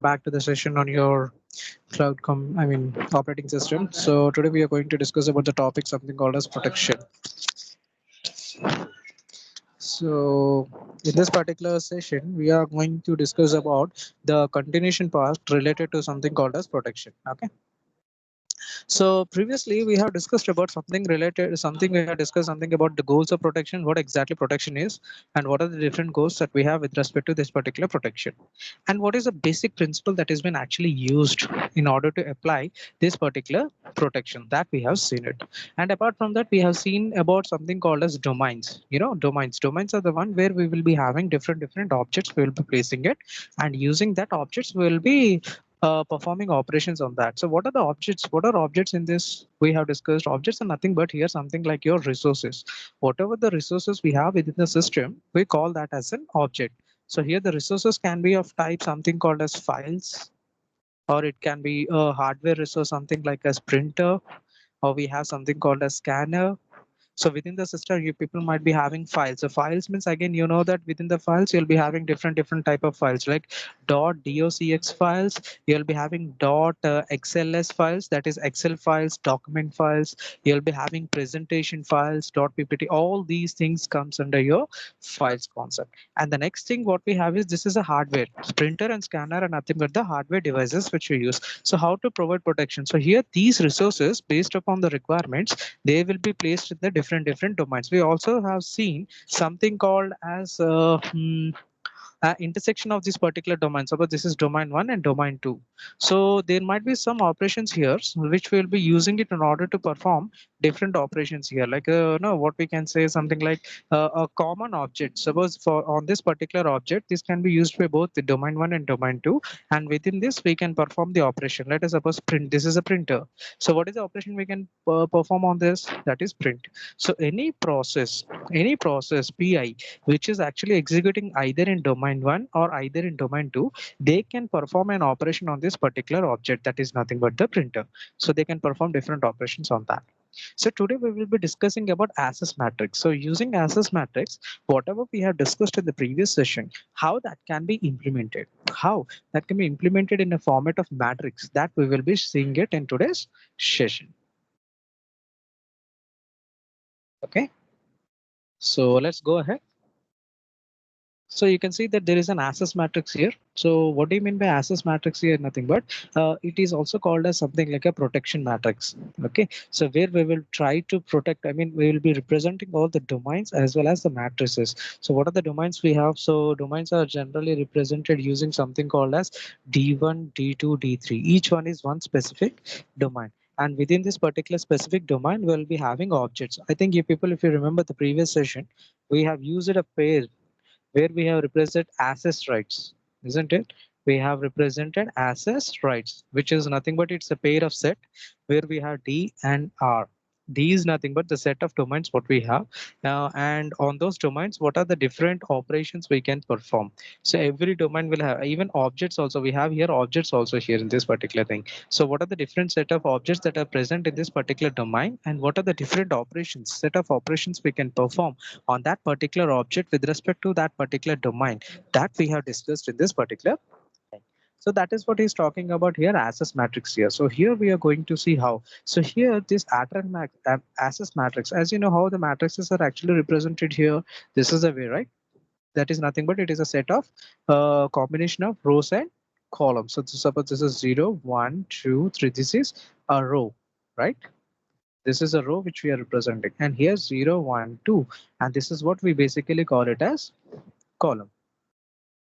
back to the session on your operating system. So today we are going to discuss about the topic something called as protection. So in this particular session, we are going to discuss about the continuation part related to something called as protection. Okay. So previously we have discussed about something we have discussed something about the goals of protection, what exactly protection is, and what are the different goals that we have with respect to this particular protection, and what is the basic principle that has been actually used in order to apply this particular protection that we have seen it. And apart from that, we have seen about something called as domains. Domains are the one where we will be having different objects. We will be placing it, and using that objects we will be performing operations on that. So what are the objects? What are objects in this? We have discussed objects are nothing but here something like your resources. Whatever the resources we have within the system, we call that as an object. So here the resources can be of type something called as files, or it can be a hardware resource, something like as printer, or we have something called as scanner. So within the system, you people might be having files. So files means again, you know that within the files, you'll be having different type of files like .docx files. You'll be having .xls files, that is Excel files, document files. You'll be having presentation files, .ppt. All these things comes under your files concept. And the next thing what we have is this is a hardware. Printer and scanner are nothing but the hardware devices which we use. So how to provide protection? So here these resources based upon the requirements, they will be placed in the different domains. We also have seen something called as intersection of this particular domain. Suppose this is domain 1 and domain 2. So there might be some operations here which will be using it in order to perform different operations here. Like no, what we can say is something like a common object. Suppose for on this particular object, this can be used by both the domain 1 and domain 2. And within this, we can perform the operation. Let us suppose print. This is a printer. So what is the operation we can perform on this? That is print. So any process PI which is actually executing either in domain 1 or either in domain 2, they can perform an operation on this particular object, that is nothing but the printer. So they can perform different operations on that. So today we will be discussing about access matrix. So using access matrix, whatever we have discussed in the previous session, how that can be implemented, how that can be implemented in a format of matrix, that we will be seeing it in today's session. Okay, so let's go ahead. So you can see that there is an access matrix here. So what do you mean by access matrix here? Nothing but it is also called as something like a protection matrix. Okay, so where we will try to protect, we will be representing all the domains as well as the matrices. So what are the domains we have? So domains are generally represented using something called as D1, D2, D3. Each one is one specific domain. And within this particular specific domain, we'll be having objects. I think you people, if you remember the previous session, we have used a pair where we have represented access rights, isn't it? We have represented access rights, which is nothing but it's a pair of set where we have D and R. D is nothing but the set of domains what we have. And on those domains, what are the different operations we can perform? So every domain will have even objects also. We have here objects also here in this particular thing. So what are the different set of objects that are present in this particular domain, and what are the different operations, set of operations we can perform on that particular object with respect to that particular domain that we have discussed in this particular thing. So that is what he's talking about here, access matrix here. So here we are going to see how. So here this access matrix, as you know how the matrices are actually represented here. This is the way, right? That is nothing but it is a set of combination of rows and columns. So suppose this is 0, 1, 2, 3. This is a row, right? This is a row which we are representing, and here's 0, 1, 2, and this is what we basically call it as column.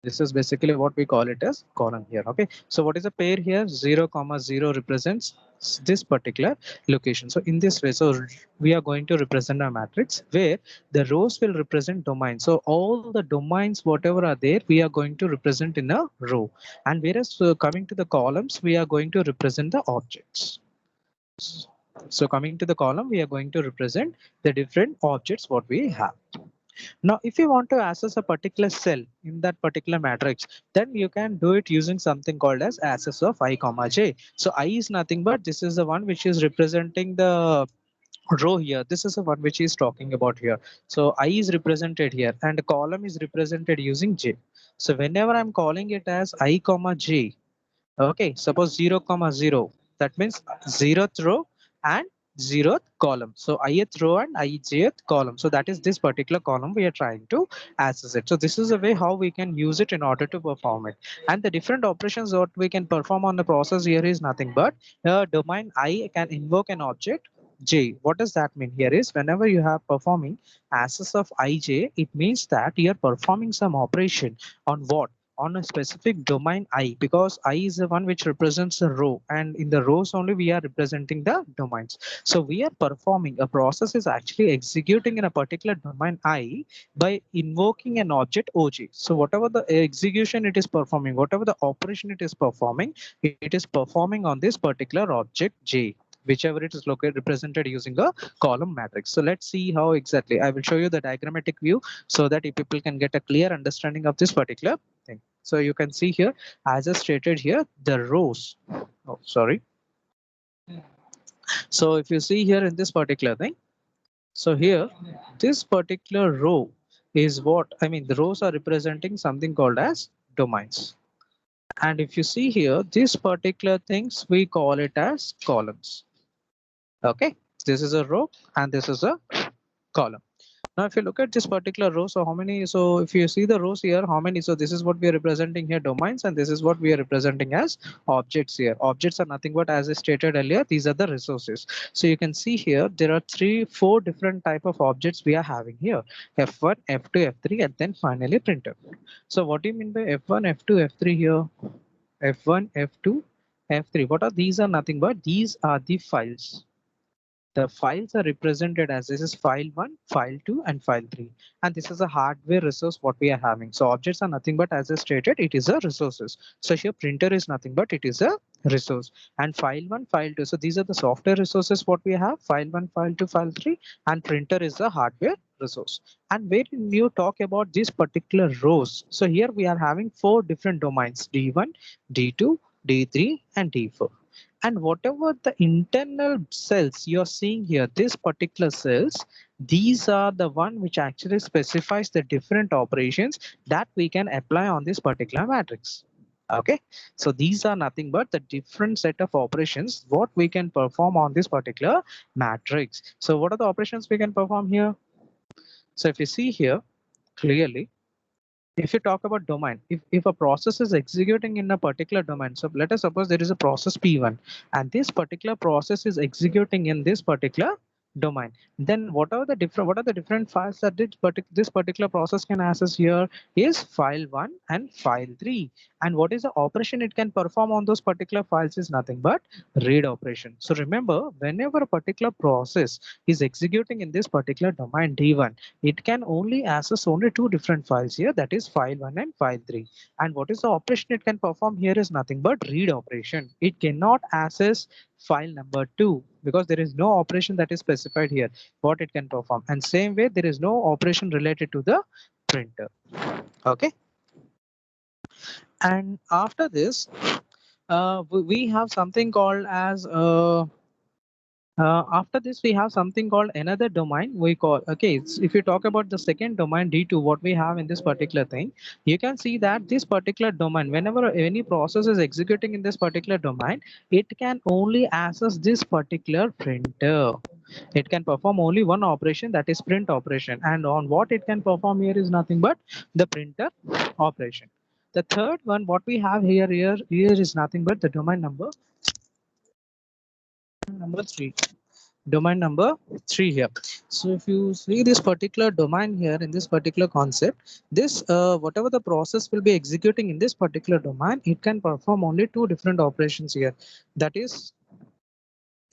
This is basically what we call it as column here. Okay, so what is a pair here? 0 comma 0 represents this particular location. So in this way, so we are going to represent a matrix where the rows will represent domains. So all the domains whatever are there, we are going to represent in a row, and whereas coming to the columns, we are going to represent the objects. So coming to the column, we are going to represent the different objects what we have. Now, if you want to access a particular cell in that particular matrix, then you can do it using something called as access of I comma j. So I is nothing but this is the one which is representing the row here. This is the one which is talking about here. So I is represented here and the column is represented using j. So whenever I'm calling it as I comma j, Okay, suppose 0, comma 0. That means 0th row and 0th column. So ith row and ijth column. So that is this particular column we are trying to access it. So this is a way how we can use it in order to perform it. And the different operations that we can perform on the process here is nothing but domain I can invoke an object J. What does that mean? Here is whenever you have performing access of ij, it means that you are performing some operation on what? On a specific domain I, because I is the one which represents a row, and in the rows only we are representing the domains. So we are performing a process is actually executing in a particular domain I by invoking an object OJ. So whatever the execution it is performing, whatever the operation it is performing, it is performing on this particular object J, whichever it is located represented using a column matrix. So let's see how exactly. I will show you the diagrammatic view so that if people can get a clear understanding of this particular thing. So you can see here, as I stated here, the rows. Oh, sorry. So if you see here in this particular thing, so here, this particular row is what, I mean, the rows are representing something called as domains. And if you see here, this particular things, we call it as columns. Okay, this is a row and this is a column. Now, if you look at this particular row, so how many? So if you see the rows here, how many? So this is what we are representing here, domains, and this is what we are representing as objects here. Objects are nothing but, as I stated earlier, these are the resources. So you can see here, there are four different type of objects we are having here: F1, F2, F3, and then finally printer. So what do you mean by F1, F2, F3 here? F1, F2, F3. What are these? Are nothing but these are the files. The files are represented as this is file 1, file 2, and file 3. And this is a hardware resource what we are having. So objects are nothing but, as I stated, it is a resources. So here printer is nothing but it is a resource. And file 1, file 2. So these are the software resources what we have: file 1, file 2, file 3, and printer is the hardware resource. And when you talk about these particular rows, so here we are having four different domains: D1, D2, D3, and D4. And whatever the internal cells you're seeing here, this particular cells, these are the one which actually specifies the different operations that we can apply on this particular matrix. Okay, so these are nothing but the different set of operations what we can perform on this particular matrix. So what are the operations we can perform here? So if you see here clearly, if you talk about domain, if a process is executing in a particular domain, so let us suppose there is a process P1 and this particular process is executing in this particular domain, then what are the different files that this particular process can access here is file 1 and file 3. And what is the operation it can perform on those particular files is nothing but read operation. So remember, whenever a particular process is executing in this particular domain D1, it can only access only two different files here, that is file 1 and file 3. And what is the operation it can perform here is nothing but read operation. It cannot access file number 2 because there is no operation that is specified here what it can perform. And same way, there is no operation related to the printer. Okay, and after this we have something called as after this, we have something called another domain we call, okay, if you talk about the second domain D2, what we have in this particular thing, you can see that this particular domain, whenever any process is executing in this particular domain, it can only access this particular printer. It can perform only one operation, that is print operation. And on what it can perform here is nothing but the printer operation. The third one, what we have here is nothing but the domain number 3. Domain number 3 here. So if you see this particular domain here in this particular concept, this whatever the process will be executing in this particular domain, it can perform only two different operations here, that is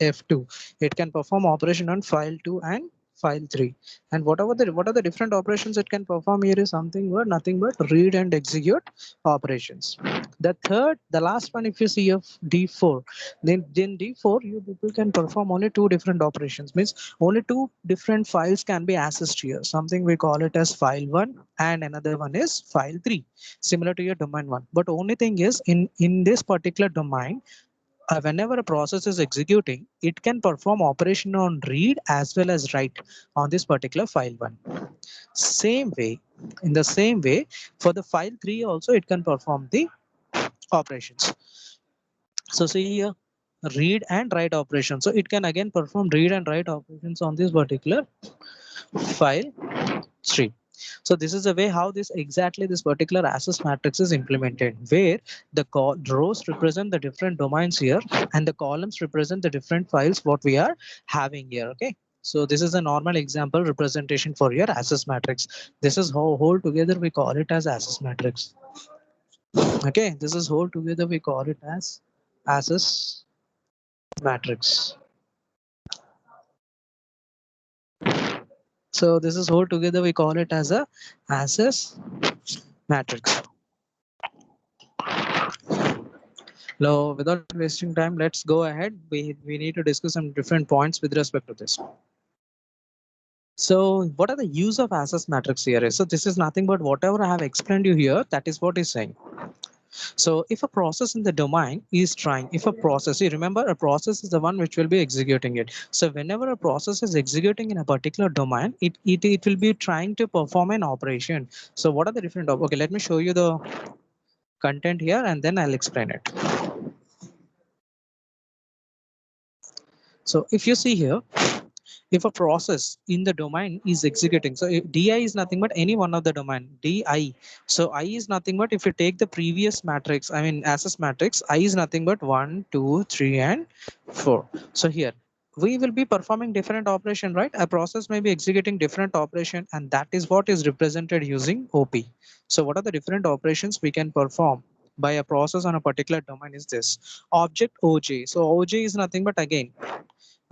F2. It can perform operation on file 2 and file 3. And what are the different operations it can perform here is something but nothing but read and execute operations. The last one, if you see of D4, then D4 you people can perform only two different operations, means only two different files can be accessed here. Something we call it as file 1 and another one is file 3, similar to your domain 1. But only thing is in this particular domain, whenever a process is executing, it can perform operation on read as well as write on this particular file 1. Same way, in the same way, for the file 3 also it can perform the operations. So see here, read and write operations. So it can again perform read and write operations on this particular file stream. So this is the way how this exactly this particular access matrix is implemented, where the rows represent the different domains here and the columns represent the different files what we are having here. Okay. So this is a normal example representation for your access matrix. This is how whole together we call it as access matrix. Okay. This is whole together we call it as access matrix. So this is whole together we call it as a access matrix. Now, without wasting time, let's go ahead. We need to discuss some different points with respect to this. So what are the use of access matrix here? So this is nothing but whatever I have explained you here, that is what is saying. So if a process in the domain is trying, if a process, you remember a process is the one which will be executing it. So whenever a process is executing in a particular domain, it will be trying to perform an operation. So what are the different, okay, let me show you the content here and then I'll explain it. So if you see here, if a process in the domain is executing, so if di is nothing but any one of the domain di, so I is nothing but if you take the previous matrix, I mean access matrix, I is nothing but 1 2 3 and 4. So here we will be performing different operation, right? A process may be executing different operation, and that is what is represented using op. So what are the different operations we can perform by a process on a particular domain is this object oj. So oj is nothing but again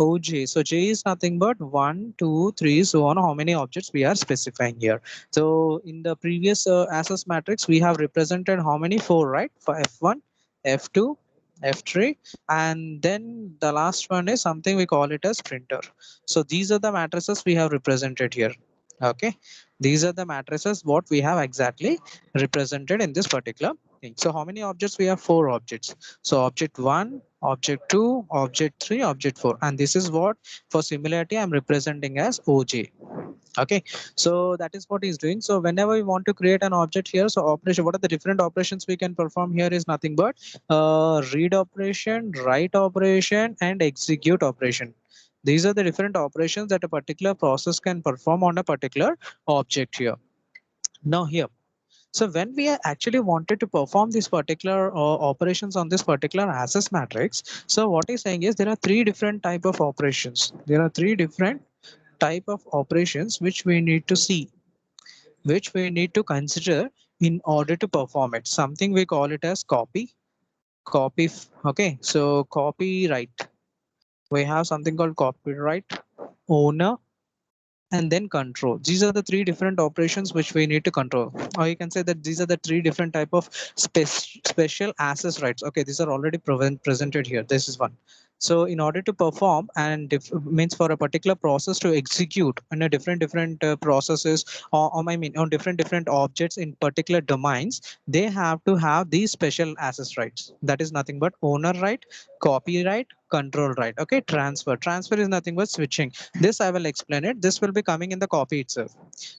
OJ. So J is nothing but 1, 2, 3, so on. How many objects we are specifying here? So in the previous access matrix, we have represented how many? 4, right? For F1, F2, F3, and then the last one is something we call it as printer. So these are the matrices we have represented here. Okay, these are the matrices what we have exactly represented in this particular thing. So how many objects we have? 4 objects. So object 1, object 2, object 3, object 4, and this is what for similarity I'm representing as OJ. Okay, so that is what he's doing. So whenever we want to create an object here, so operation, what are the different operations we can perform here is nothing but read operation, write operation, and execute operation. These are the different operations that a particular process can perform on a particular object here. Now here, so when we actually wanted to perform these particular operations on this particular access matrix, so what he's saying is there are 3 different type of operations. There are 3 different type of operations which we need to see, which we need to consider in order to perform it. Something we call it as copy. Okay, so copyright. We have something called copyright, owner, and then control. These are the 3 different operations which we need to control, or you can say that these are the 3 different type of special access rights. Okay, these are already presented here. This is one. So in order to perform and means for a particular process to execute on a different processes, or I mean on different objects in particular domains, they have to have these special access rights. That is nothing but owner right, copyright, control right. Okay, transfer is nothing but switching. This I will explain it. This will be coming in the copy itself.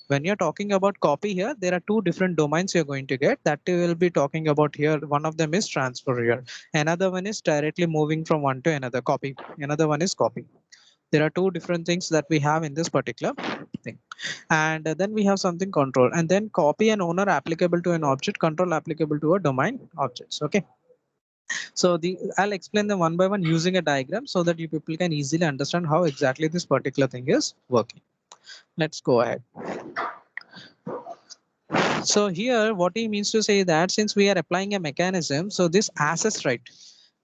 When you're talking about copy here, there are 2 different domains you're going to get that we will be talking about here. One of them is transfer here. Another one is directly moving from one to another, copy. Another one is copy. There are 2 different things that we have in this particular thing. And then we have something control, and then copy and owner applicable to an object, control applicable to a domain objects. Okay. So I'll explain them one by one using a diagram so that you people can easily understand how exactly this particular thing is working. Let's go ahead. So here what he means to say that since we are applying a mechanism, so this access right,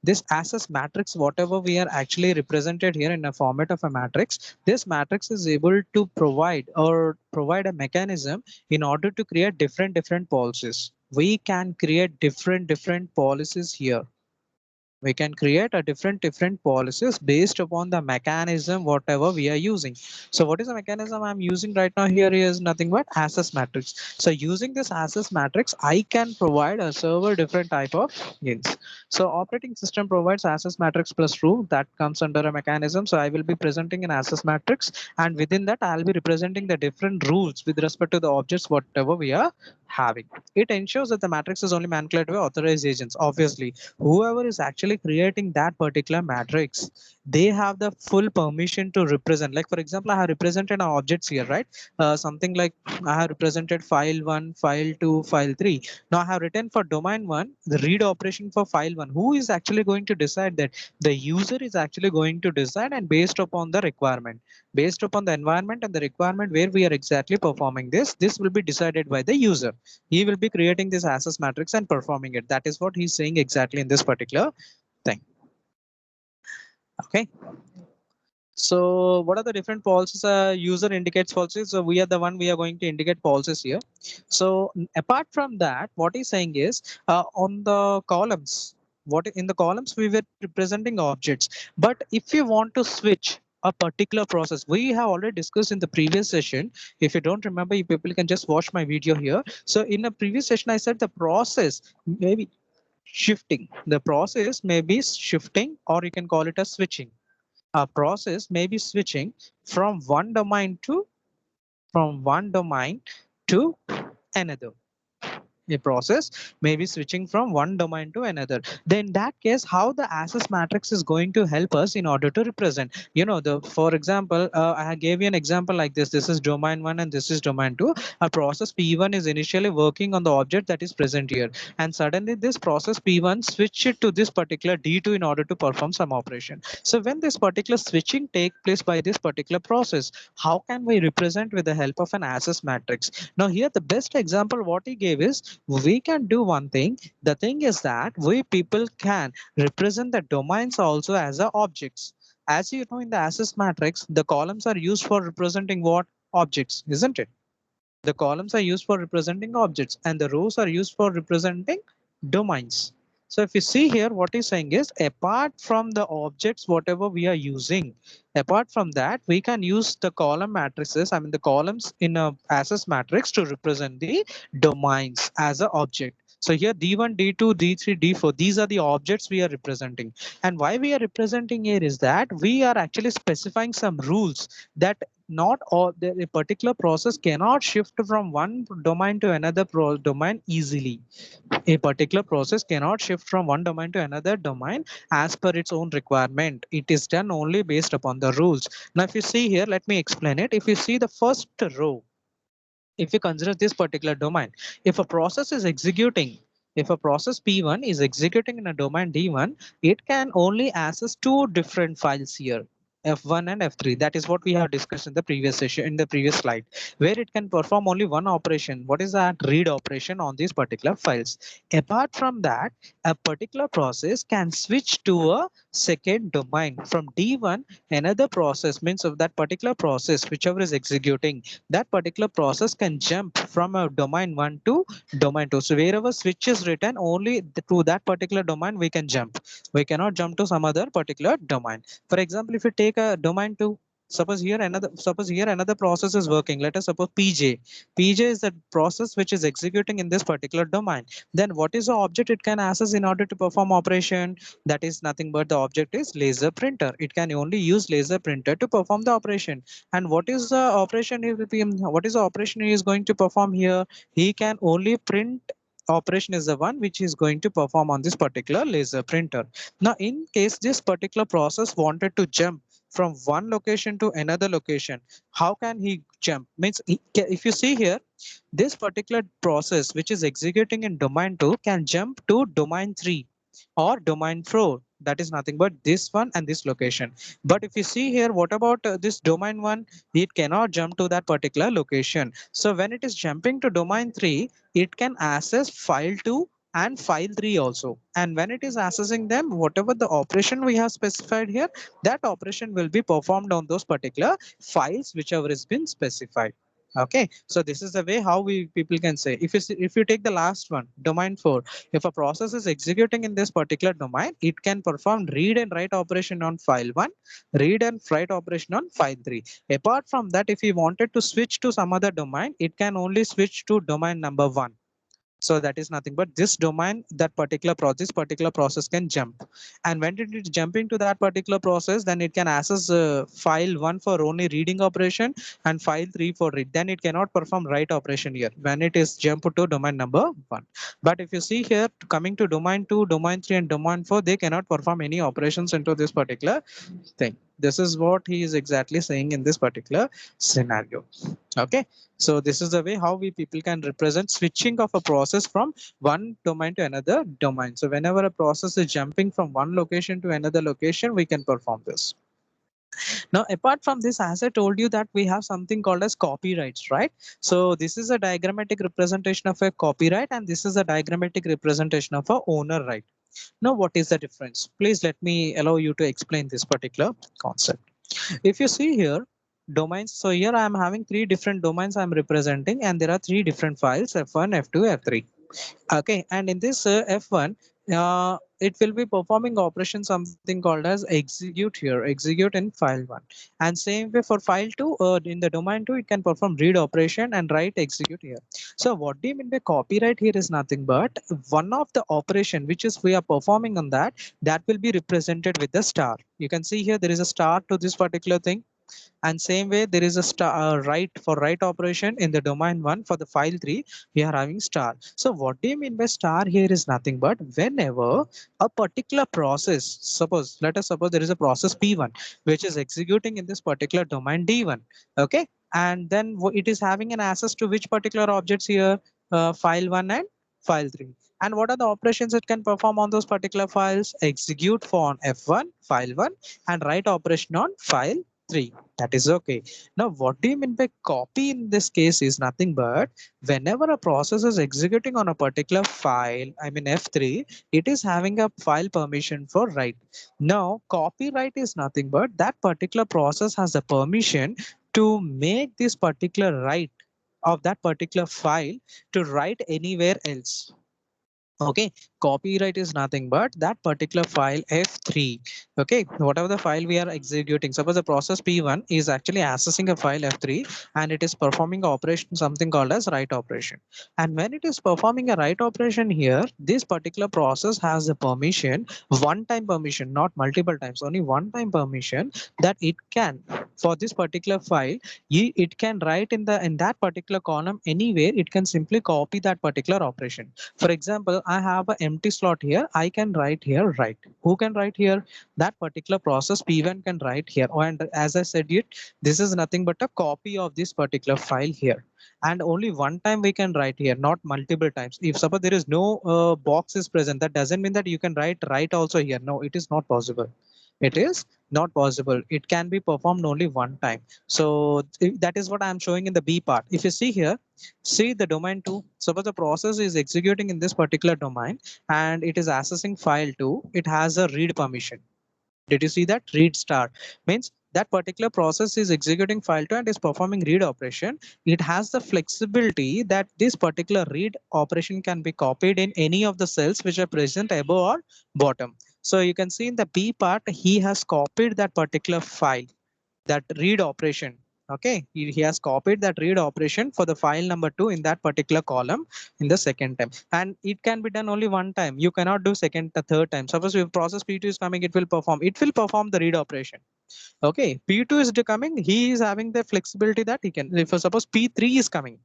this access matrix, whatever we are actually represented here in a format of a matrix, this matrix is able to provide a mechanism in order to create different policies. We can create different policies here. We can create a different policies based upon the mechanism whatever we are using. So what is the mechanism I'm using right now here is nothing but access matrix. So using this access matrix, I can provide a server different type of ins. So operating system provides access matrix plus rule that comes under a mechanism. So I will be presenting an access matrix, and within that I'll be representing the different rules with respect to the objects whatever we are having. It ensures that the matrix is only manipulated by authorized agents. Obviously, whoever is actually creating that particular matrix, they have the full permission to represent. Like for example, I have represented our objects here, right? Something like I have represented file 1, file 2, file 3. Now I have written for domain 1 the read operation for file 1. Who is actually going to decide that? The user is actually going to decide, and based upon the requirement, based upon the environment and the requirement where we are exactly performing this will be decided by the user. He will be creating this access matrix and performing it. That is what he's saying exactly in this particular thing. Okay. So what are the different pulses? User indicates pulses. So we are the one we are going to indicate pulses here. So apart from that, what he's saying is on the columns, what in the columns we were representing objects. But if you want to switch a particular process, we have already discussed in the previous session. If you don't remember, you people can just watch my video here. So in a previous session, I said the process maybe shifting. The process may be shifting, or you can call it a switching. A process may be switching from one domain to another. A process may be switching from one domain to another. Then in that case, how the access matrix is going to help us in order to represent, the for example, I gave you an example like this is domain 1 and this is domain 2. A process p1 is initially working on the object that is present here, and suddenly this process p1 switch it to this particular d2 in order to perform some operation. So when this particular switching take place by this particular process, how can we represent with the help of an access matrix? Now here the best example what he gave is, we can do one thing. The thing is that we people can represent the domains also as a objects. As you know, in the access matrix, the columns are used for representing what? Objects, isn't it? The columns are used for representing objects and the rows are used for representing domains. So if you see here, what he's saying is, apart from the objects, whatever we are using, apart from that, we can use the column matrices, I mean the columns in a access matrix to represent the domains as an object. So here D1, D2, D3, D4, these are the objects we are representing. And why we are representing here is that we are actually specifying some rules that not all a particular process cannot shift from one domain to another domain easily. A particular process cannot shift from one domain to another domain as per its own requirement. It is done only based upon the rules. Now if you see here, let me explain it. If you see the first row, if you consider this particular domain, if a process is executing, if a process p1 is executing in a domain d1, it can only access two different files here, f1 and f3. That is what we have discussed in the previous session, in the previous slide, where it can perform only one operation. What is that? Read operation on these particular files. Apart from that, a particular process can switch to a second domain from d1. Another process, means of that particular process whichever is executing, that particular process can jump from a domain 1 to domain 2. So wherever switch is written, only to that particular domain we can jump. We cannot jump to some other particular domain. For example, if you take a domain 2, suppose here another process is working. Let us suppose pj. Pj is the process which is executing in this particular domain. Then what is the object it can access in order to perform operation? That is nothing but the object is laser printer. It can only use laser printer to perform the operation. And what is the operation he will be, what is the operation he is going to perform here? He can only print operation is the one which is going to perform on this particular laser printer. Now in case this particular process wanted to jump from one location to another location, how can he jump? Means if you see here, this particular process which is executing in domain 2 can jump to domain 3 or domain 4. That is nothing but this one and this location. But if you see here, what about this domain 1? It cannot jump to that particular location. So when it is jumping to domain 3, it can access file 2 and file 3 also. And when it is accessing them, whatever the operation we have specified here, that operation will be performed on those particular files whichever has been specified. Okay, so this is the way how we people can say. If you take the last one, domain 4, if a process is executing in this particular domain, it can perform read and write operation on file 1, read and write operation on file 3. Apart from that, if we wanted to switch to some other domain, it can only switch to domain number 1. So that is nothing but this domain, that particular process can jump. And when it is jumping to that particular process, then it can access file 1 for only reading operation and file 3 for read. Then it cannot perform write operation here when it is jump to domain number 1. But if you see here, coming to domain 2, domain 3 and domain 4, they cannot perform any operations into this particular thing. This is what he is exactly saying in this particular scenario. Okay, so this is the way how we people can represent switching of a process from one domain to another domain. So whenever a process is jumping from one location to another location, we can perform this. Now, apart from this, as I told you that we have something called as copyrights, right? So this is a diagrammatic representation of a copyright, and this is a diagrammatic representation of a owner right. Now, what is the difference? Please let me allow you to explain this particular concept. If you see here, domains, so here I am having three different domains I'm representing, and there are three different files, F1, F2, F3. Okay, and in this F1, it will be performing operation something called as execute here, execute in file 1. And same way for file 2, in the domain 2, it can perform read operation and write execute here. So what do you mean by copyright here is nothing but one of the operation which is we are performing on that will be represented with the star. You can see here there is a star to this particular thing, and same way there is a star write for write operation in the domain 1. For the file 3 we are having star. So what do you mean by star here is nothing but whenever a particular process, suppose let us suppose there is a process p1 which is executing in this particular domain d1. Okay, and then it is having an access to which particular objects here, file 1 and file 3. And what are the operations it can perform on those particular files? Execute for on f1 file 1 and write operation on file 3. That is okay. Now, what do you mean by copy in this case is nothing but whenever a process is executing on a particular file, I mean F3, it is having a file permission for write. Now, copyright is nothing but that particular process has the permission to make this particular write of that particular file to write anywhere else. Okay, copyright is nothing but that particular file f3. Okay, whatever the file we are executing, suppose the process p1 is actually accessing a file f3 and it is performing operation something called as write operation. And when it is performing a write operation here, this particular process has a permission, one time permission, not multiple times, only one time permission, that it can, for this particular file, it can write in that particular column anywhere. It can simply copy that particular operation. For example, I have an empty slot here. I can write here, write. Who can write here? That particular process P1 can write here. Oh, and as I said it, this is nothing but a copy of this particular file here. And only one time we can write here, not multiple times. If suppose there is no box is present, that doesn't mean that you can write also here. No, it is not possible. It is not possible. It can be performed only one time. So that is what I'm showing in the B part. If you see here, see the domain 2. Suppose the process is executing in this particular domain and it is accessing file 2. It has a read permission. Did you see that? Read star means that particular process is executing file 2 and is performing read operation. It has the flexibility that this particular read operation can be copied in any of the cells which are present above or bottom. So you can see in the B part, he has copied that particular file, that read operation. Okay, he has copied that read operation for the file number 2 in that particular column in the second time, and it can be done only one time. You cannot do second the third time. Suppose if process p2 is coming, it will perform the read operation. Okay, p2 is coming, he is having the flexibility that he can, if suppose p3 is coming,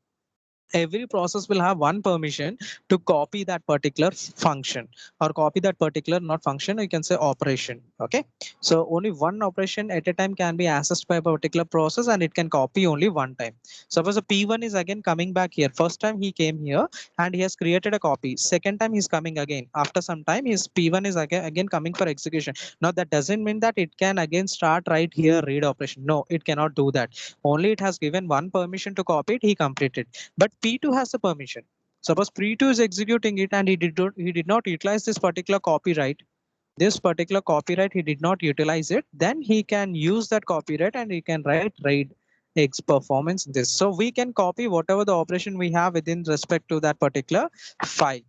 every process will have one permission to copy that particular function, or copy that particular, not function, you can say operation. Okay, so only one operation at a time can be accessed by a particular process and it can copy only one time. Suppose a p1 is again coming back here. First time he came here and he has created a copy. Second time he's coming again. After some time his p1 is again coming for execution. Now that doesn't mean that it can again start right here read operation. No, it cannot do that. Only it has given one permission to copy it, he completed. But P2 has the permission. Suppose P2 is executing it and he did not utilize this particular copyright. This particular copyright he did not utilize it. Then he can use that copyright and he can write read X performance this. So we can copy whatever the operation we have within respect to that particular file.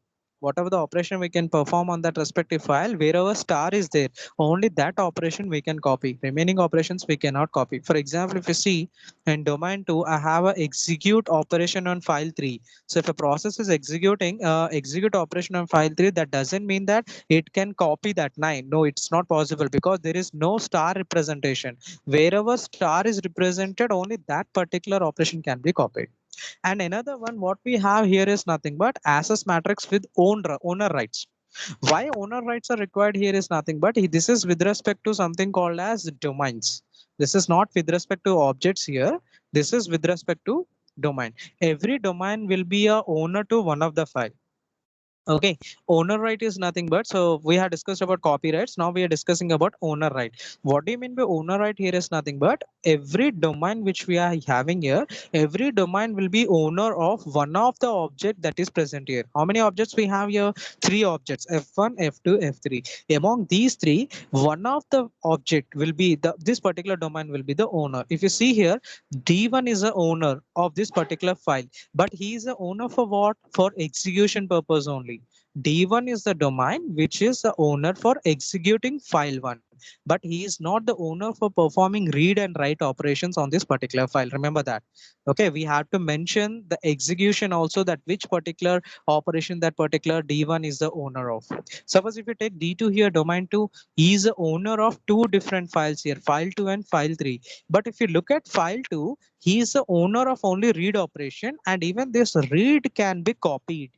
whatever the operation we can perform on that respective file, wherever star is there, only that operation we can copy. Remaining operations we cannot copy. For example, if you see in domain 2, I have a execute operation on file 3. So if a process is executing execute operation on file 3, that doesn't mean that it can copy that 9. No, it's not possible because there is no star representation. Wherever star is represented, only that particular operation can be copied. And another one, what we have here is nothing but access matrix with owner rights. Why owner rights are required here is nothing but this is with respect to something called as domains. This is not with respect to objects here. This is with respect to domain. Every domain will be a owner to one of the file. Okay, owner right is nothing but, so we have discussed about copyrights. Now we are discussing about owner right. What do you mean by owner right here is nothing but every domain which we are having here, every domain will be owner of one of the object that is present here. How many objects we have here? Three objects, F1, F2, F3. Among these three, one of the object will be this particular domain will be the owner. If you see here, D1 is the owner of this particular file, but he is the owner for what? For execution purpose only. D1 is the domain which is the owner for executing file 1, but he is not the owner for performing read and write operations on this particular file. Remember that. Okay, we have to mention the execution also, that which particular operation that particular D1 is the owner of. Suppose if you take D2 here, domain 2, he is the owner of two different files here, file 2 and file 3. But if you look at file 2, he is the owner of only read operation, and even this read can be copied.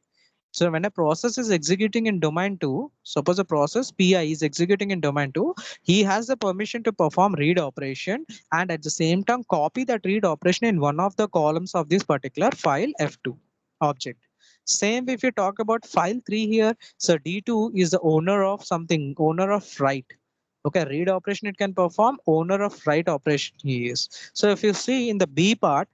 So when a process is executing in domain 2, suppose a process PI is executing in domain 2, he has the permission to perform read operation and at the same time copy that read operation in one of the columns of this particular file F2 object. Same if you talk about file 3 here, so D2 is the owner of something, owner of write. Okay, read operation it can perform, owner of write operation he is. So if you see in the B part,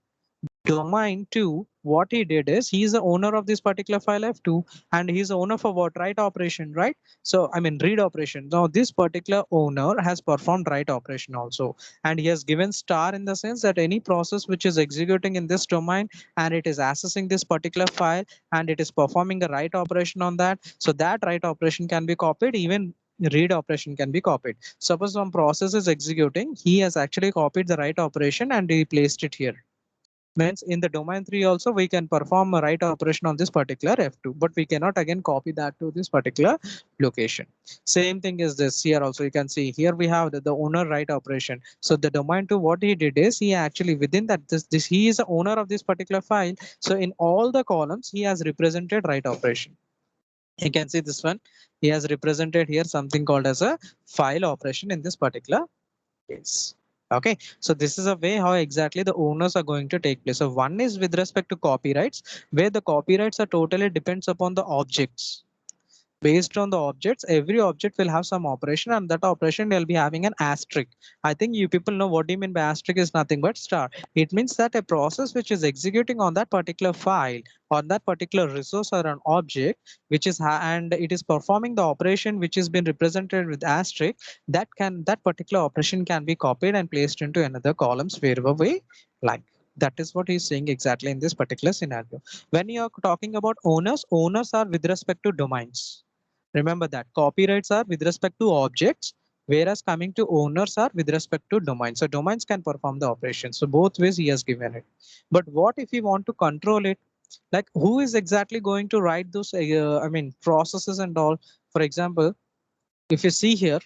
domain 2, what he did is he's the owner of this particular file F2 and he's the owner for what? Write operation, right? So I mean read operation. Now this particular owner has performed write operation also, and he has given star in the sense that any process which is executing in this domain and it is accessing this particular file and it is performing a write operation on that, so that write operation can be copied, even read operation can be copied. Suppose some process is executing, he has actually copied the write operation and he placed it here. Means in the domain 3 also we can perform a write operation on this particular F2, but we cannot again copy that to this particular location. Same thing is this here also, you can see here we have the owner write operation. So the domain 2, what he did is he actually within that this he is the owner of this particular file. So in all the columns he has represented write operation. You can see this one, he has represented here something called as a file operation in this particular case. Okay, so this is a way how exactly the owners are going to take place. So one is with respect to copyrights, where the copyrights are totally depends upon the objects. Based on the objects, every object will have some operation, and that operation will be having an asterisk. I think you people know what do you mean by asterisk is nothing but star. It means that a process which is executing on that particular file, on that particular resource or an object, which is and it is performing the operation which has been represented with asterisk, that particular operation can be copied and placed into another columns wherever we like. That is what he's saying exactly in this particular scenario. When you are talking about owners, owners are with respect to domains. Remember that copyrights are with respect to objects, whereas coming to owners are with respect to domains. So domains can perform the operation. So both ways he has given it. But what if we want to control it? Like who is exactly going to write those, I mean, processes and all? For example, if you see here,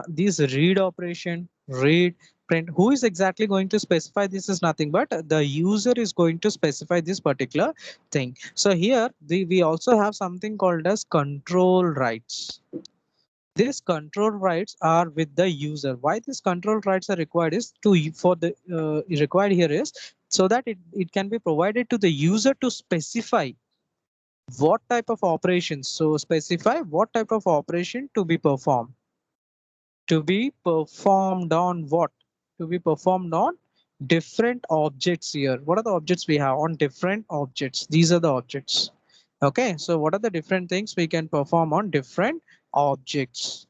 these read operation, read, print, who is exactly going to specify this is nothing but the user is going to specify this particular thing. So here we also have something called as control rights. These control rights are with the user. Why these control rights are required is for the required here is so that it can be provided to the user to specify what type of operations. So specify what type of operation to be performed. To be performed on what? To be performed on different objects here. What are the objects we have on different objects? These are the objects. Okay, so what are the different things we can perform on different objects?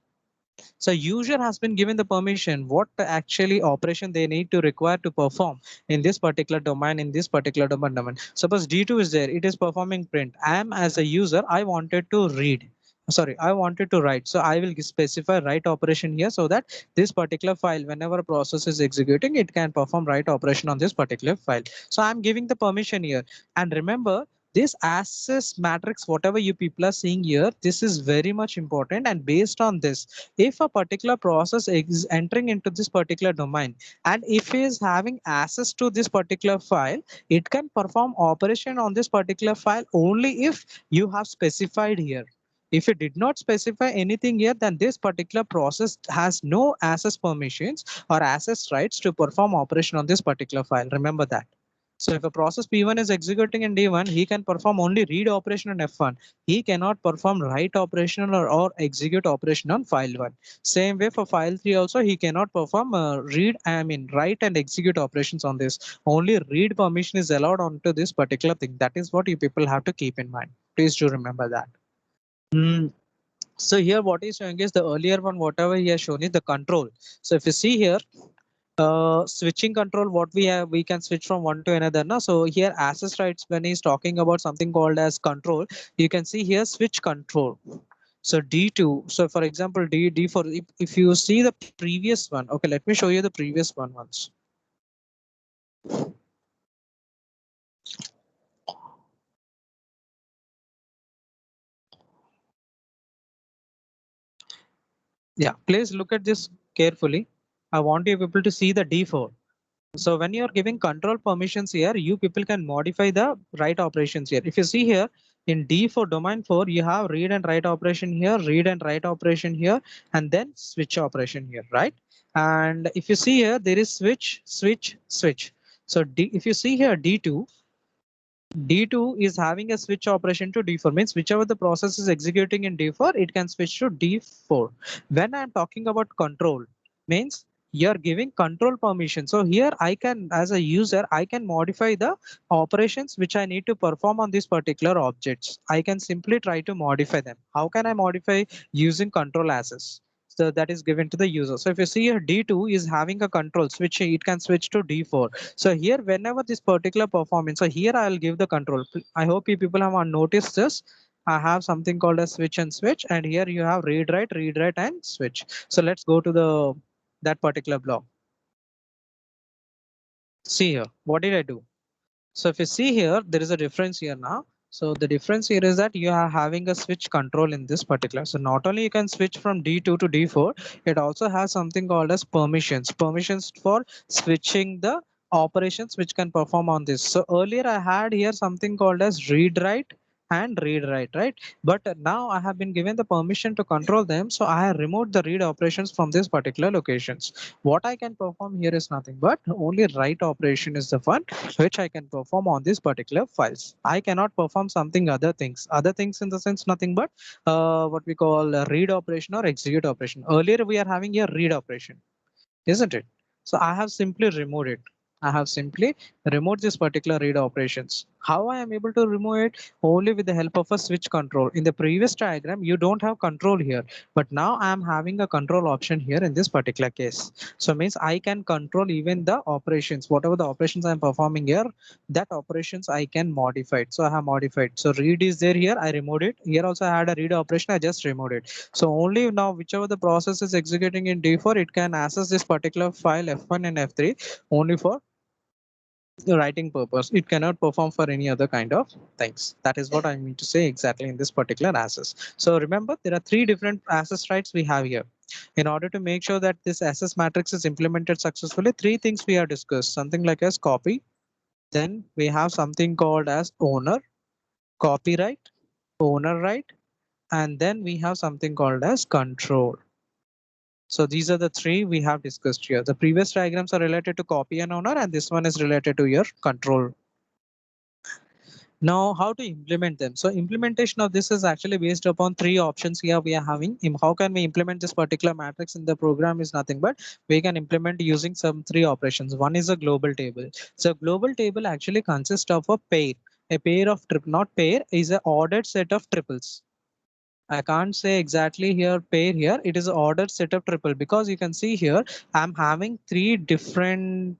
So user has been given the permission what actually operation they need to require to perform in this particular domain, in this particular domain. Suppose D2 is there, it is performing print. I am as a user, I wanted to read. Sorry, I wanted to write. So I will specify write operation here so that this particular file, whenever a process is executing, it can perform write operation on this particular file. So I'm giving the permission here. And remember, this access matrix, whatever you people are seeing here, this is very much important. And based on this, if a particular process is entering into this particular domain and if it is having access to this particular file, it can perform operation on this particular file only if you have specified here. If you did not specify anything here, then this particular process has no access permissions or access rights to perform operation on this particular file. Remember that. So if a process P1 is executing in D1, he can perform only read operation on F1. He cannot perform write operation or execute operation on file 1. Same way for file 3 also, he cannot perform write and execute operations on this. Only read permission is allowed onto this particular thing. That is what you people have to keep in mind. Please do remember that. Mm. So here what he's showing is the earlier one, whatever he has shown is the control. So if you see here, switching control, what we have, we can switch from one to another now. So here access rights, when he's talking about something called as control, you can see here switch control. So D2, so for example, D4, if you see the previous one, okay, let me show you the previous one once. Yeah, please look at this carefully. I want you people to see the D4. So when you're giving control permissions here, you people can modify the write operations here. If you see here in D for domain 4, you have read and write operation here, read and write operation here, and then switch operation here, right? And if you see here, there is switch, switch, switch. So if you see here D2, D2 is having a switch operation to D4, means whichever the process is executing in D4, it can switch to D4. When I'm talking about control, means you're giving control permission. So here I can, as a user, I can modify the operations which I need to perform on these particular objects. I can simply try to modify them. How can I modify? Using control access. So that is given to the user. So if you see here, D2 is having a control switch, it can switch to D4. So here, whenever this particular performance, so here I'll give the control. I hope you people have noticed this. I have something called a switch and switch, and here you have read write, and switch. So let's go to the that particular block. See here, what did I do? So if you see here, there is a difference here now. So the difference here is that you are having a switch control in this particular. So not only you can switch from D2 to D4, it also has something called as permissions. Permissions for switching the operations which can perform on this. So earlier I had here something called as read write and read write, right? But now I have been given the permission to control them. So I have removed the read operations from this particular locations. What I can perform here is nothing but only write operation is the one which I can perform on these particular files. I cannot perform something other things in the sense nothing but what we call a read operation or execute operation. Earlier we are having a read operation, isn't it? So I have simply removed it. I have simply removed this particular read operations. How I am able to remove it? Only with the help of a switch control. In the previous diagram, you don't have control here, but now I am having a control option here in this particular case. So means I can control even the operations, whatever the operations I'm performing here, that operations I can modify it. So I have modified. So read is there here, I removed it. Here also I had a read operation, I just removed it. So only now whichever the process is executing in D4, it can access this particular file F1 and F3 only for the writing purpose. It cannot perform for any other kind of things. That is what I mean to say exactly in this particular access. So remember, there are three different access rights we have here. In order to make sure that this access matrix is implemented successfully, three things we have discussed. Something like as copy. Then we have something called as owner, copyright, owner right, and then we have something called as control. So these are the three we have discussed here. The previous diagrams are related to copy and owner, and this one is related to your control. Now, how to implement them? So implementation of this is actually based upon three options here we are having. How can we implement this particular matrix in the program is nothing but we can implement using some three operations. One is a global table. So global table actually consists of a pair. A pair of not pair is an ordered set of triples. I can't say exactly here pair here. It is ordered setup triple because you can see here I'm having three different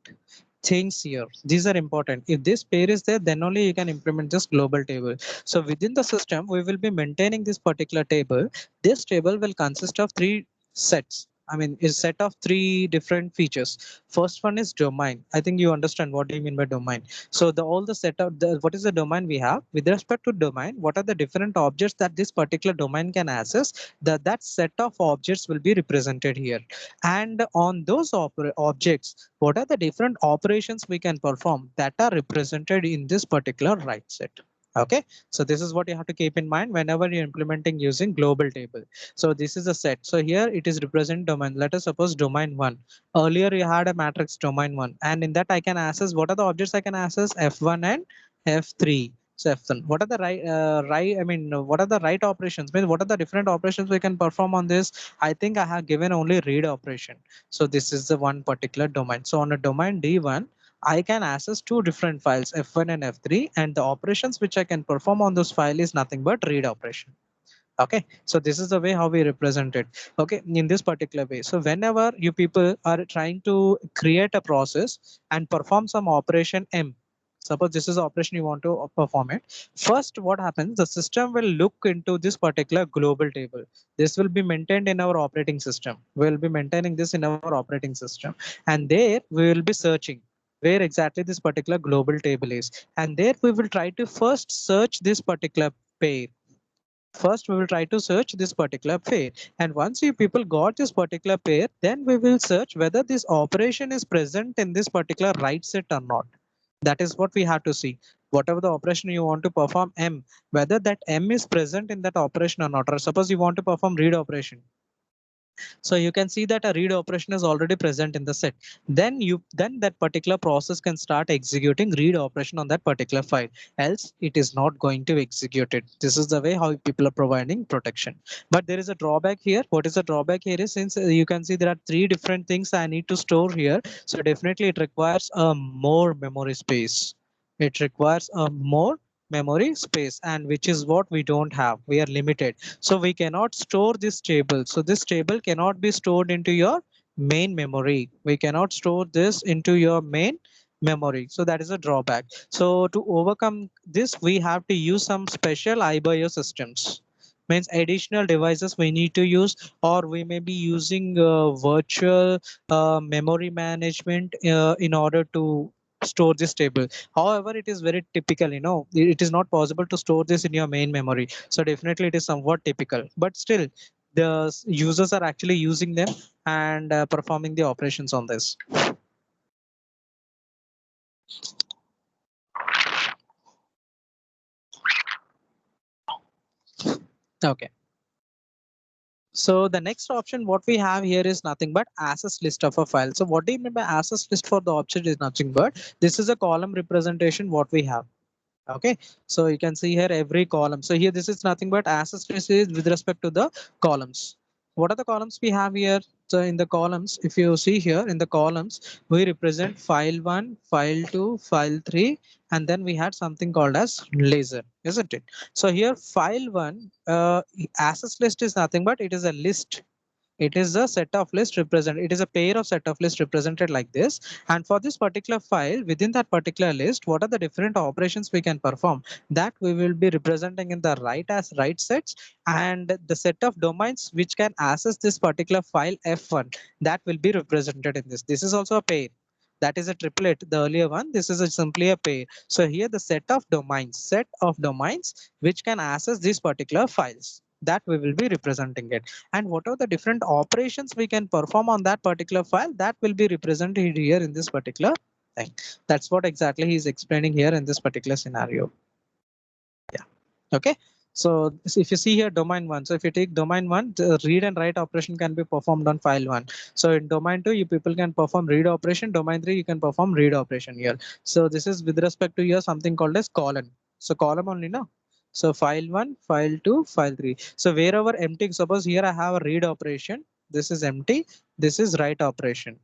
things here. These are important. If this pair is there, then only you can implement this global table. So within the system, we will be maintaining this particular table. This table will consist of three sets. I mean, is set of three different features. First one is domain. I think you understand what do you mean by domain. So the all the setup, what is the domain we have with respect to domain? What are the different objects that this particular domain can access? That set of objects will be represented here. And on those objects, what are the different operations we can perform that are represented in this particular right set? Okay, so this is what you have to keep in mind whenever you're implementing using global table. So this is a set. So here it is represent domain. Let us suppose domain one. Earlier you had a matrix domain one, and in that I can access what are the objects I can access F1 and F3. So F1. What are the right? I mean, what are the right operations? Means what are the different operations we can perform on this? I think I have given only read operation. So this is the one particular domain. So on a domain D1, I can access two different files, F1 and F3, and the operations which I can perform on those file is nothing but read operation. Okay, so this is the way how we represent it. Okay, in this particular way. So whenever you people are trying to create a process and perform some operation M, suppose this is the operation you want to perform it. First, what happens? The system will look into this particular global table. This will be maintained in our operating system. We'll be maintaining this in our operating system, and there we will be searching where exactly this particular global table is, and there we will try to first search this particular pair. First we will try to search this particular pair, and once you people got this particular pair, then we will search whether this operation is present in this particular right set or not. That is what we have to see. Whatever the operation you want to perform M, whether that M is present in that operation or not. Or suppose you want to perform read operation, so you can see that a read operation is already present in the set. Then that particular process can start executing read operation on that particular file. Else it is not going to execute it. This is the way how people are providing protection. But there is a drawback here. What is the drawback here is, since you can see there are three different things I need to store here. So definitely it requires a more memory space. It requires a more memory space, and which is what we don't have. We are limited, so we cannot store this table. So this table cannot be stored into your main memory. We cannot store this into your main memory. So that is a drawback. So to overcome this, we have to use some special IBIO systems. Means additional devices we need to use, or we may be using virtual memory management in order to store this table. However, it is very typical, it is not possible to store this in your main memory. So definitely it is somewhat typical, but still the users are actually using them and performing the operations on this. Okay. So the next option what we have here is nothing but access list of a file. So what do you mean by access list for the object is nothing but this is a column representation what we have. Okay, so you can see here every column. So here this is nothing but access list is with respect to the columns. What are the columns we have here? So in the columns, if you see here in the columns, we represent file 1, file 2, file 3, and then we had something called as laser, isn't it? So here file 1, access list is nothing but it is a list. It is a set of list represent. It is a pair of set of list represented like this. And for this particular file, within that particular list, what are the different operations we can perform? That we will be representing in the right as right sets, and the set of domains which can access this particular file F1, that will be represented in this. This is also a pair. That is a triplet. The earlier one, this is simply a pair. So here the set of domains which can access these particular files, that we will be representing it. And what are the different operations we can perform on that particular file, that will be represented here in this particular thing. That's what exactly he is explaining here in this particular scenario. Yeah. Okay. So if you see here domain one, so if you take domain one, the read and write operation can be performed on file one. So in domain two, you people can perform read operation. Domain three, you can perform read operation here. So this is with respect to here something called as column. So column only now. So file one, file two, file three. So wherever empty, suppose here I have a read operation. This is empty. This is write operation.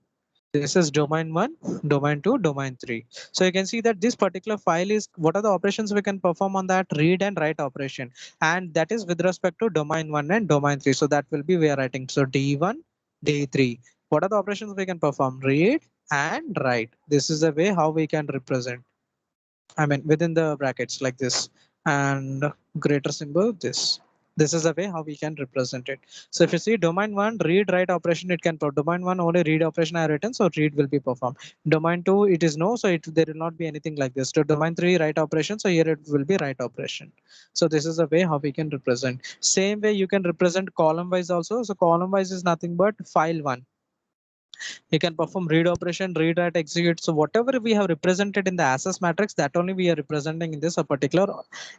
This is domain 1, domain 2, domain 3. So you can see that this particular file is what are the operations we can perform on that read and write operation. And that is with respect to domain 1 and domain 3. So that will be we are writing. So D1, D3. What are the operations we can perform? Read and write. This is the way how we can represent. I mean, within the brackets like this and greater symbol this. This is the way how we can represent it. So if you see domain 1 read write operation, it can put domain 1 only read operation I written, so read will be performed. Domain 2 it is no, so there will not be anything like this. To domain 3 write operation, so here it will be write operation. So this is the way how we can represent. Same way you can represent column wise also. So column wise is nothing but file 1. You can perform read operation, read write, execute. So whatever we have represented in the access matrix, that only we are representing in this a particular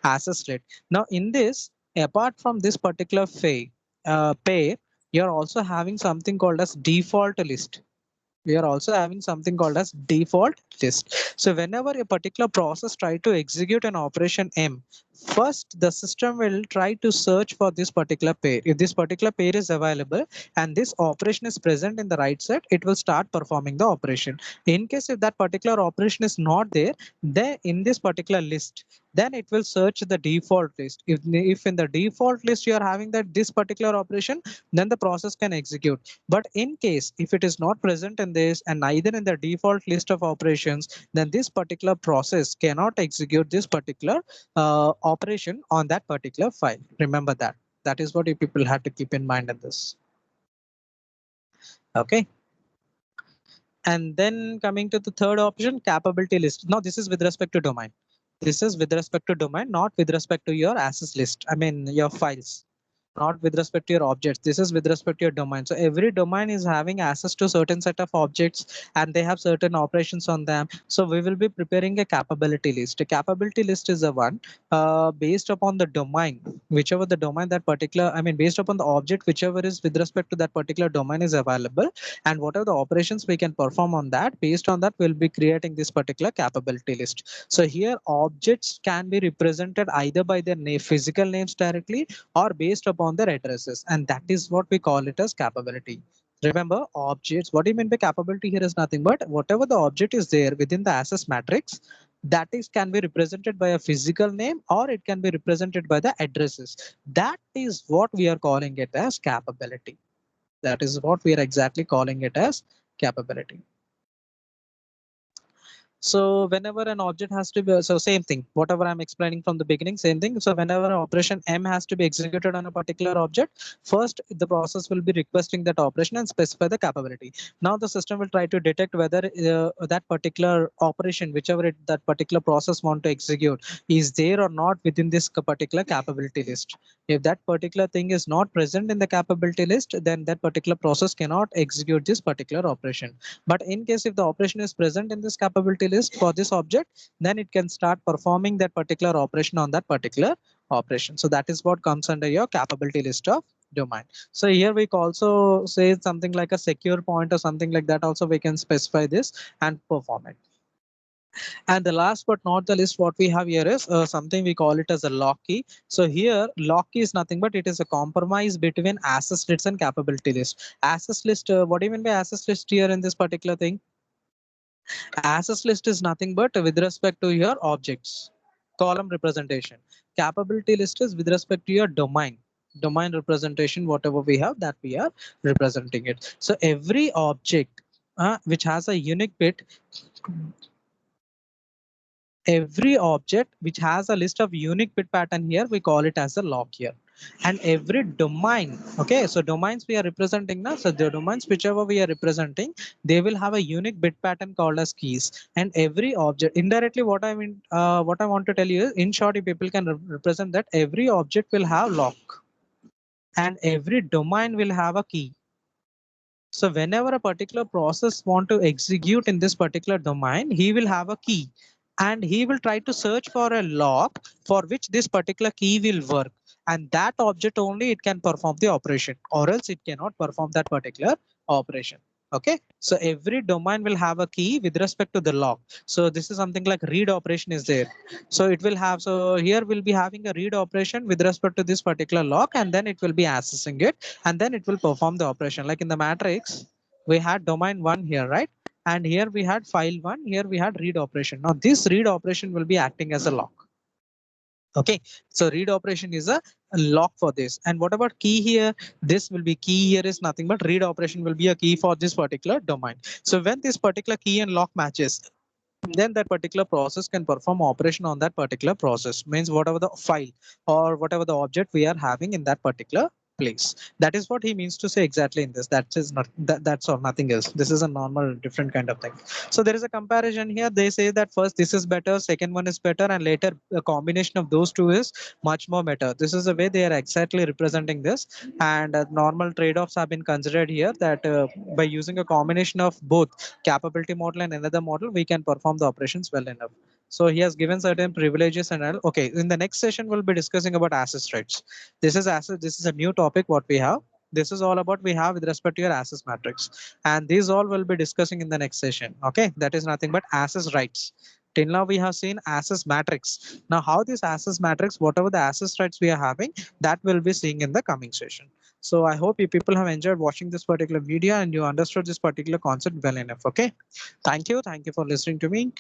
access rate. Now in this, apart from this particular pair, you're also having something called as default list. We are also having something called as default list. So whenever a particular process try to execute an operation M, first the system will try to search for this particular pair. If this particular pair is available and this operation is present in the right side, it will start performing the operation. In case if that particular operation is not there, then in this particular list, then it will search the default list. If in the default list you are having that this particular operation, then the process can execute. But in case if it is not present in this and neither in the default list of operations, then this particular process cannot execute this particular operation on that particular file. Remember that. That is what you people have to keep in mind in this. Okay. And then coming to the third option, capability list. Now this is with respect to domain. This is with respect to domain, not with respect to your access list. I mean your files, not with respect to your objects. This is with respect to your domain. So every domain is having access to certain set of objects and they have certain operations on them. So we will be preparing a capability list. A capability list is the one based upon the domain, whichever the domain that particular, I mean, based upon the object, whichever is with respect to that particular domain is available, and what are the operations we can perform on that. Based on that, we'll be creating this particular capability list. So here objects can be represented either by their physical names directly or based upon their addresses, and that is what we call it as capability. Remember, objects, what do you mean by capability here is nothing but whatever the object is there within the access matrix, that is can be represented by a physical name or it can be represented by the addresses. That is what we are calling it as capability. That is what we are exactly calling it as capability. So whenever an object has to be, so same thing, whatever I'm explaining from the beginning, same thing. So whenever operation M has to be executed on a particular object, first the process will be requesting that operation and specify the capability. Now the system will try to detect whether that particular operation, whichever that particular process want to execute, is there or not within this particular capability list. If that particular thing is not present in the capability list, then that particular process cannot execute this particular operation. But in case if the operation is present in this capability list for this object, then it can start performing that particular operation on that particular operation. So that is what comes under your capability list of domain. So here we can also say something like a secure point or something like that. Also we can specify this and perform it. And the last but not the least, what we have here is something we call it as a lock key. So here lock key is nothing but it is a compromise between access lists and capability list. Access list, what do you mean by access list here in this particular thing? Access list is nothing but with respect to your objects, column representation. Capability list is with respect to your domain representation, whatever we have that we are representing it. So every object which has a unique bit, every object which has a list of unique bit pattern here, we call it as a lock here. And every domain, okay, so domains we are representing now, so the domains whichever we are representing, they will have a unique bit pattern called as keys. And every object, indirectly what I mean, what I want to tell you is, in short, if people can represent that every object will have lock and every domain will have a key. So whenever a particular process want to execute in this particular domain, he will have a key and he will try to search for a lock for which this particular key will work. And that object only it can perform the operation, or else it cannot perform that particular operation. Okay, so every domain will have a key with respect to the lock. So this is something like read operation is there. So it will have, so here we'll be having a read operation with respect to this particular lock, and then it will be accessing it and then it will perform the operation. Like in the matrix, we had domain 1 here, right? and here we had file one, here we had read operation. Now this read operation will be acting as a lock. Okay, so read operation is a lock for this. And what about key here? This will be key here is nothing but read operation will be a key for this particular domain. So when this particular key and lock matches, then that particular process can perform operation on that particular process. Means whatever the file or whatever the object we are having in that particular place. That is what he means to say exactly in this. That is not that's all, nothing else. This is a normal different kind of thing. So there is a comparison here. They say that first this is better, second one is better, and later a combination of those two is much more better. This is the way they are exactly representing this. And normal trade-offs have been considered here, that by using a combination of both capability model and another model, we can perform the operations well enough. So he has given certain privileges and all. Okay, in the next session, we'll be discussing about access rights. This is a new topic what we have. This is all about we have with respect to your access matrix. And these all will be discussing in the next session. Okay, that is nothing but access rights. Till now we have seen access matrix. Now how this access matrix, whatever the access rights we are having, that will be seeing in the coming session. So I hope you people have enjoyed watching this particular video and you understood this particular concept well enough. Okay. Thank you. Thank you for listening to me.